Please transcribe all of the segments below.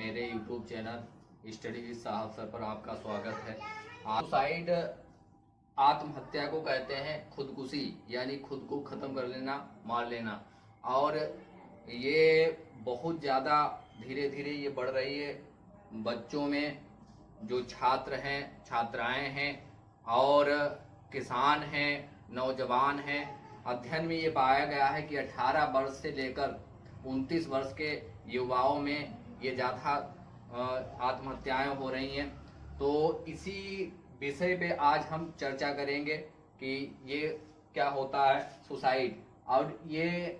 मेरे YouTube channel study with साहब sir पर आपका स्वागत है। सुसाइड आत्महत्या को कहते हैं, खुदकुशी यानी खुद को ख़त्म कर लेना, मार लेना। और ये बहुत ज़्यादा धीरे धीरे ये बढ़ रही है बच्चों में, जो छात्र हैं, छात्राएं हैं और किसान हैं, नौजवान हैं। अध्ययन में ये पाया गया है कि 18 वर्ष से लेकर 29 वर्ष के युवाओं में ये ज़्यादा आत्महत्याएं हो रही हैं। तो इसी विषय पे आज हम चर्चा करेंगे कि ये क्या होता है सुसाइड। और ये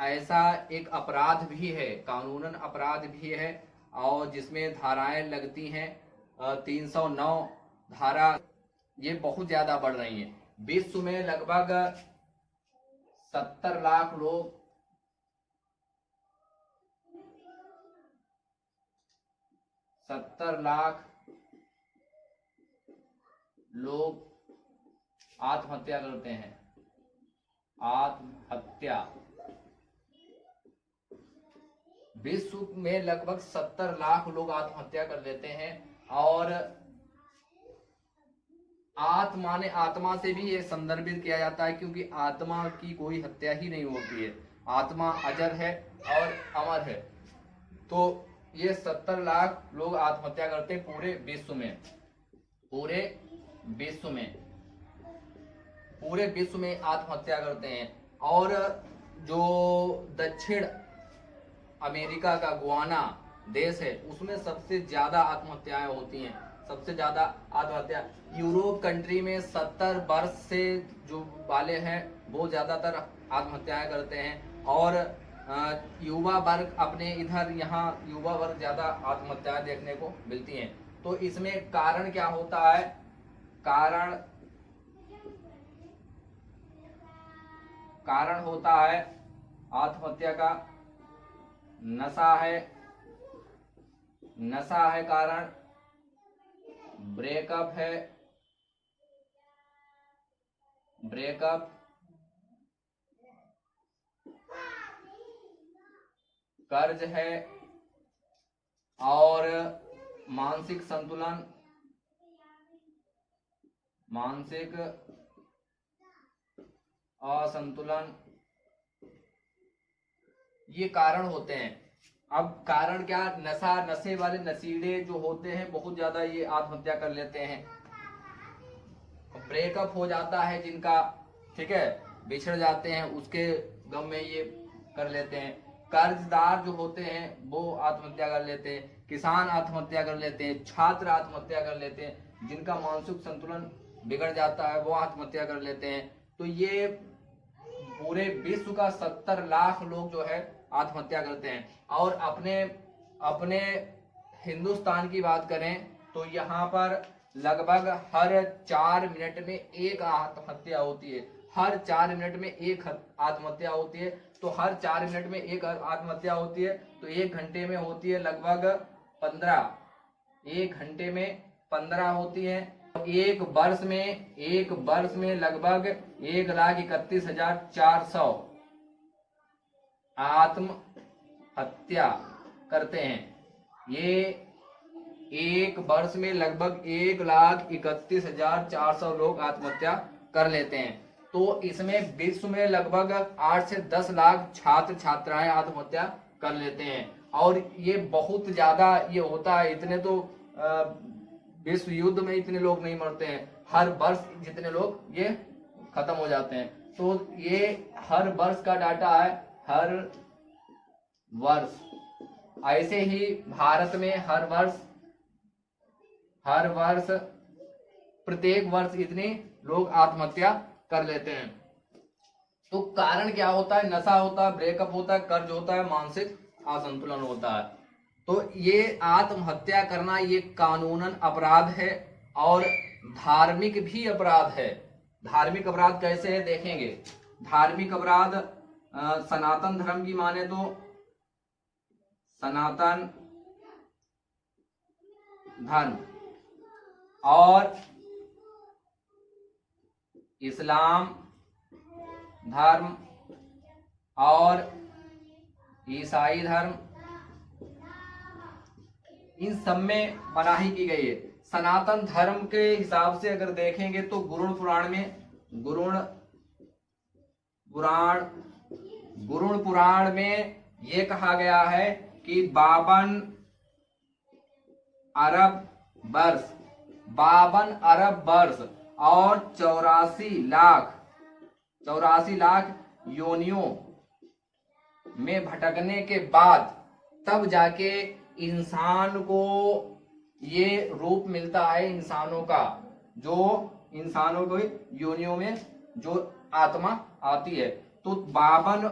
ऐसा एक अपराध भी है, कानूनन अपराध भी है, और जिसमें धाराएं लगती हैं 309 धारा। ये बहुत ज़्यादा बढ़ रही हैं। विश्व में लगभग 70 लाख लोग आत्महत्या करते हैं। आत्महत्या विश्व में लगभग 70 लाख लोग आत्महत्या कर लेते हैं। और आत्मा से भी ये संदर्भित किया जाता है, क्योंकि आत्मा की कोई हत्या ही नहीं होती है। आत्मा अजर है और अमर है। तो ये 70 लाख लोग आत्महत्या करते हैं पूरे विश्व में आत्महत्या करते हैं। और जो दक्षिण अमेरिका का गुआना देश है, उसमें सबसे ज्यादा आत्महत्याएं होती हैं। सबसे ज्यादा आत्महत्या यूरोप कंट्री में 70 वर्ष से जो वाले हैं वो ज्यादातर आत्महत्याएं करते हैं। और युवा वर्ग अपने इधर यहाँ युवा वर्ग ज्यादा आत्महत्याएं देखने को मिलती हैं। तो इसमें कारण क्या होता है? कारण होता है आत्महत्या का नशा है कारण, ब्रेकअप है, कर्ज है, और मानसिक असंतुलन, ये कारण होते हैं। अब कारण क्या? नशे वाले नशीले जो होते हैं बहुत ज्यादा ये आत्महत्या कर लेते हैं। ब्रेकअप हो जाता है जिनका, ठीक है, बिछड़ जाते हैं, उसके गम में ये कर लेते हैं। कर्जदार जो होते हैं वो आत्महत्या कर लेते हैं, किसान आत्महत्या कर लेते हैं, छात्र आत्महत्या कर लेते हैं, जिनका मानसिक संतुलन बिगड़ जाता है वो आत्महत्या कर लेते हैं। तो ये पूरे विश्व का 70 लाख लोग जो है आत्महत्या करते हैं। और अपने हिंदुस्तान की बात करें तो यहाँ पर लगभग हर 4 मिनट में एक आत्महत्या होती है। हर 4 मिनट में एक आत्महत्या होती है। तो हर 4 मिनट में एक आत्महत्या होती है, तो 1 घंटे में होती है लगभग 15। 1 घंटे में 15 होती है। एक वर्ष में लगभग 1,31,400 आत्महत्या करते हैं। ये एक वर्ष में लगभग 1,31,400 लोग आत्महत्या कर लेते हैं। तो इसमें विश्व में लगभग 8 से 10 लाख छात्र छात्राएं आत्महत्या कर लेते हैं। और ये बहुत ज्यादा ये होता है। इतने तो विश्व युद्ध में इतने लोग नहीं मरते हैं, हर वर्ष जितने लोग ये खत्म हो जाते हैं। तो ये हर वर्ष का डाटा है, हर वर्ष। ऐसे ही भारत में हर वर्ष प्रत्येक वर्ष इतने लोग आत्महत्या कर लेते हैं। तो कारण क्या होता है? नशा होता है, ब्रेकअप होता है, कर्ज होता है, मानसिक असंतुलन होता है। तो ये आत्महत्या करना ये कानूनन अपराध है और धार्मिक भी अपराध है। धार्मिक अपराध कैसे है देखेंगे। धार्मिक अपराध सनातन धर्म की माने तो सनातन धर्म और इस्लाम धर्म और ईसाई धर्म, इन सब में मनाही की गई है। सनातन धर्म के हिसाब से अगर देखेंगे तो गुरुण पुराण में ये कहा गया है कि 52 अरब वर्ष और 84 लाख योनियों में भटकने के बाद तब जाके इंसान को ये रूप मिलता है, इंसानों को योनियों में जो आत्मा आती है। तो 52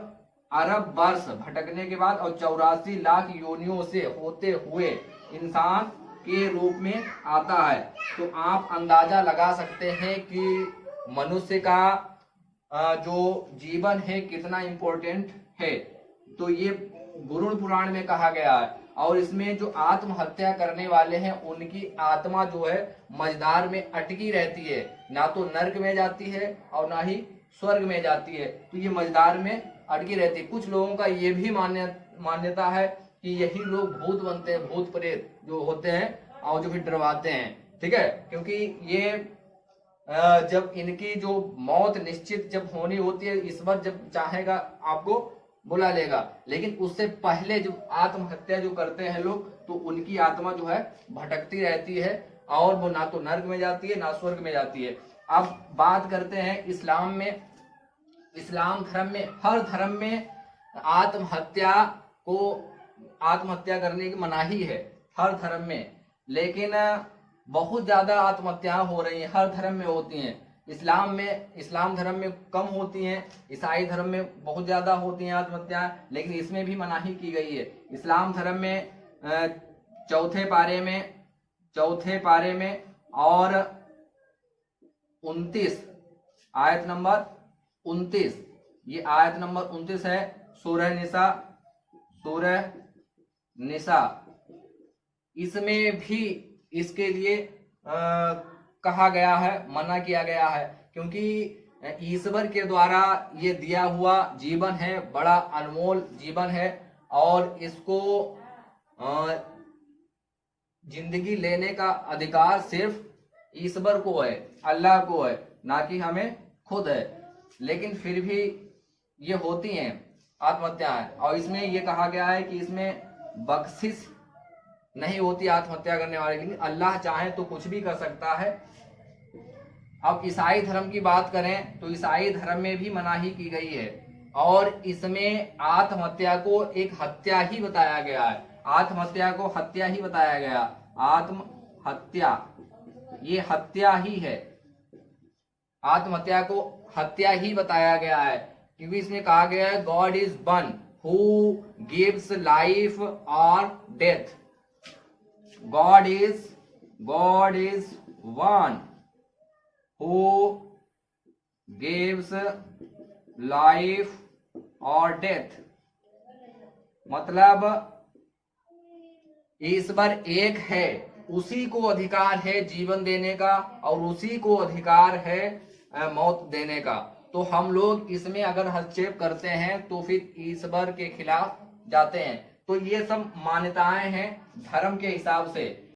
अरब वर्ष भटकने के बाद और 84 लाख योनियों से होते हुए इंसान के रूप में आता है। तो आप अंदाजा लगा सकते हैं कि मनुष्य का जो जीवन है कितना इम्पोर्टेंट है। तो ये गुरुण पुराण में कहा गया है। और इसमें जो आत्महत्या करने वाले हैं उनकी आत्मा जो है मझधार में अटकी रहती है, ना तो नर्क में जाती है और ना ही स्वर्ग में जाती है। तो ये मझधार में अटकी रहती है। कुछ लोगों का ये भी मान्यता है कि यही लोग भूत बनते हैं, भूत प्रेत जो होते हैं और जो भी डरवाते हैं, ठीक है। क्योंकि ये जब इनकी जो मौत निश्चित जब होनी होती है, ईश्वर जब चाहेगा आपको बुला लेगा, लेकिन उससे पहले जो आत्महत्या जो करते हैं लोग, तो उनकी आत्मा जो है भटकती रहती है और वो ना तो नर्क में जाती है ना स्वर्ग में जाती है। अब बात करते हैं इस्लाम में। इस्लाम धर्म में, हर धर्म में आत्महत्या करने की मनाही है, हर धर्म में। लेकिन बहुत ज्यादा आत्महत्याएं हो रही हैं, हर धर्म में होती हैं। इस्लाम धर्म में कम होती हैं, ईसाई धर्म में बहुत ज्यादा होती हैं आत्महत्याएं, लेकिन इसमें भी मनाही की गई है। इस्लाम धर्म में चौथे पारे में और 29 आयत नंबर 29, ये आयत नंबर 29 है सूरह निसा। इसमें भी इसके लिए कहा गया है, मना किया गया है, क्योंकि ईश्वर के द्वारा ये दिया हुआ जीवन है, बड़ा अनमोल जीवन है और इसको जिंदगी लेने का अधिकार सिर्फ ईश्वर को है, अल्लाह को है, ना कि हमें खुद है। लेकिन फिर भी ये होती हैं आत्महत्याएं। और इसमें ये कहा गया है कि इसमें बख्शिश नहीं होती आत्महत्या करने वाले की, अल्लाह चाहे तो कुछ भी कर सकता है। अब ईसाई धर्म की बात करें तो ईसाई धर्म में भी मनाही की गई है और इसमें आत्महत्या को एक हत्या ही बताया गया है। आत्महत्या को हत्या ही बताया गया, आत्महत्या ये हत्या ही है, आत्महत्या को हत्या ही बताया गया है। क्योंकि इसमें कहा गया है God is one who gives life और death. God is one who gives life or death। मतलब ईश्वर एक है, उसी को अधिकार है जीवन देने का और उसी को अधिकार है मौत देने का। तो हम लोग इसमें अगर हस्तक्षेप करते हैं तो फिर ईश्वर के खिलाफ जाते हैं। तो ये सब मान्यताएं हैं धर्म के हिसाब से।